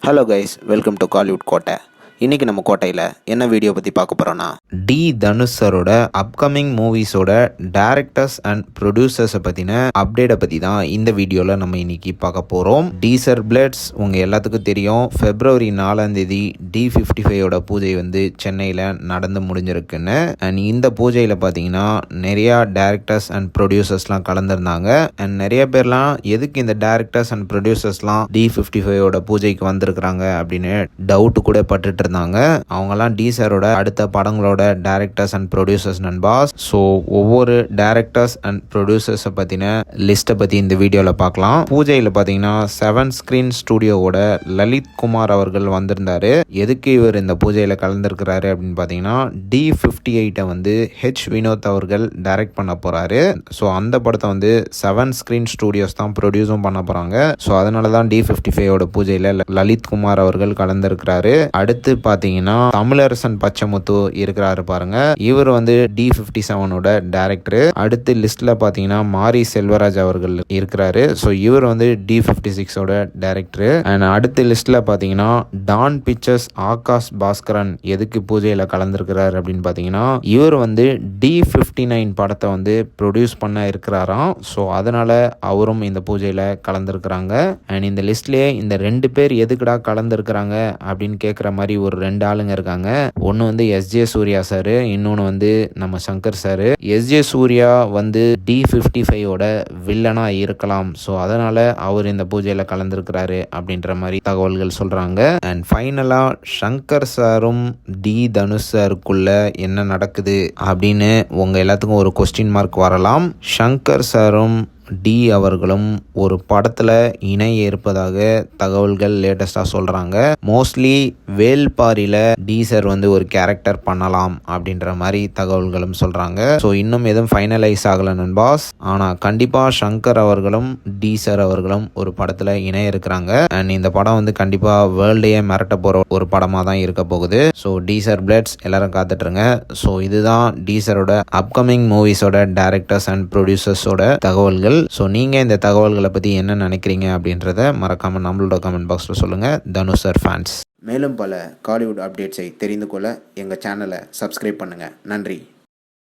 Hello guys, welcome to Kollywood கோட்டை. இன்றைக்கி நம்ம கோட்டையில் என்ன வீடியோ பற்றி பார்க்க போகிறோன்னா, தனுஷ் சரோட அப்கமிங் மூவிஸோட டேரக்டர்ஸ் அண்ட் ப்ரொடியூசர்ஸை பற்றின அப்டேட்டை பற்றி தான் இந்த வீடியோவில் நம்ம இன்றைக்கி பார்க்க போகிறோம். டீசர் பிளட்ஸ் உங்கள் எல்லாத்துக்கும் தெரியும். February 4 D55 பூஜை வந்து சென்னையில் நடந்து முடிஞ்சிருக்குன்னு. அண்ட் இந்த பூஜையில் பார்த்தீங்கன்னா நிறையா டேரக்டர்ஸ் அண்ட் ப்ரொடியூசர்ஸ்லாம் கலந்துருந்தாங்க. அண்ட் நிறைய பேர்லாம் எதுக்கு இந்த டேரக்டர்ஸ் அண்ட் ப்ரொடியூசர்ஸ்லாம் D55 பூஜைக்கு வந்திருக்கிறாங்க அப்படின்னு டவுட் கூட பட்டுட்டு இருந்தாங்க. அவங்கெல்லாம் டீசரோட அடுத்த படங்களோட டைரக்டர்ஸ் அண்ட் ப்ரொடியூசர்ஸ் நண்பாஸ். ஸோ ஒவ்வொரு டைரக்டர்ஸ் அண்ட் ப்ரொடியூசர்ஸை பற்றின லிஸ்ட்டை பற்றி இந்த வீடியோவில் பார்க்கலாம். பூஜையில் பார்த்தீங்கன்னா 7 ஸ்க்ரீன் ஸ்டுடியோவோட லலித் குமார் அவர்கள் வந்திருந்தாரு. எதுக்கு இவர் இந்த பூஜையில் கலந்துருக்கிறாரு அப்படின்னு பார்த்தீங்கன்னா D58 வந்து வினோத் அவர்கள் டைரக்ட் பண்ண போகிறாரு. ஸோ அந்த படத்தை வந்து 7 ஸ்க்ரீன் ஸ்டுடியோஸ் தான் ப்ரொடியூஸும் பண்ண போகிறாங்க. ஸோ அதனால தான் D55 பூஜையில் லலித் குமார் அவர்கள் கலந்துருக்கிறாரு. அடுத்து பார்த்தீங்கன்னா தமிழரசன் பச்சைமுத்து இருக்கிறாரு பாருங்க. இவர் வந்து D57 டைரக்டர். அடுத்து லிஸ்ட்ல பார்த்தீங்கன்னா மாரி செல்வராஜ் அவர்கள் இருக்கிறாரு. ஸோ இவர் வந்து D56 டைரக்டர். அண்ட் அடுத்த லிஸ்ட்ல பார்த்தீங்கன்னா டான் பிக்சர்ஸ் ஆகாஷ் பாஸ்கரன் எதுக்கு பூஜையில் கலந்துருக்கிறார் அப்படின்னு பார்த்தீங்கன்னா இவர் வந்து D59 படத்தை வந்து ப்ரொடியூஸ் பண்ண இருக்கிறாராம். ஸோ அதனால அவரும் இந்த பூஜையில் கலந்துருக்கிறாங்க. அண்ட் இந்த லிஸ்ட்லேயே இந்த 2 பேர் எதுக்குடா கலந்துருக்கிறாங்க அப்படின்னு கேட்குற மாதிரி ஒரு 2 ஆளுங்க இருக்காங்க. ஒன்று வந்து S.J. சூர்யா சார், இன்னொன்று வந்து நம்ம சங்கர் சார். S.J. சூர்யா வந்து D55 வில்லனா இருக்கலாம். ஸோ அதனால அவர் இந்த பூஜையில் கலந்துருக்கிறாரு அப்படின்ற மாதிரி தகவல்கள் சொல்றாங்க. அண்ட் ஃபைனலா சங்கர் சாரும் தனுஷ் சாருக்குள்ள என்ன நடக்குது அப்படின்னு உங்க எல்லாத்துக்கும் ஒரு கொஸ்டின் மார்க் வரலாம். சங்கர் சாரும் அவர்களும் ஒரு படத்தில் இணைய இருப்பதாக தகவல்கள் லேட்டஸ்டாக சொல்கிறாங்க. மோஸ்ட்லி வேல்பாரியில் சார் வந்து ஒரு கேரக்டர் பண்ணலாம் அப்படின்ற மாதிரி தகவல்களும் சொல்கிறாங்க. ஸோ இன்னும் எதுவும் ஃபைனலைஸ் ஆகலை நண்பாஸ். ஆனால் கண்டிப்பாக சங்கர் அவர்களும் சார் அவர்களும் ஒரு படத்தில் இணைய இருக்கிறாங்க. அண்ட் இந்த படம் வந்து கண்டிப்பாக வேர்ல்டையே மிரட்ட போகிற ஒரு படமாக தான் இருக்க போகுது. ஸோ சார் பிளட்ஸ் எல்லாரும் காத்துட்ருங்க. ஸோ இதுதான் சாரோட அப்கமிங் மூவிஸோட டைரக்டர்ஸ் அண்ட் ப்ரொடியூசர்ஸோட தகவல்கள். ஸோ நீங்கள் இந்த தகவல்களை பற்றி என்ன நினைக்கிறீங்க அப்படின்றத மறக்காமல் நம்மளோட கமெண்ட் பாக்ஸில் சொல்லுங்கள். Dhanush sir fans. மேலும் பல காலிவுட் அப்டேட்ஸை தெரிந்து கொள்ள எங்கள் சேனலை சப்ஸ்கிரைப் பண்ணுங்கள். நன்றி.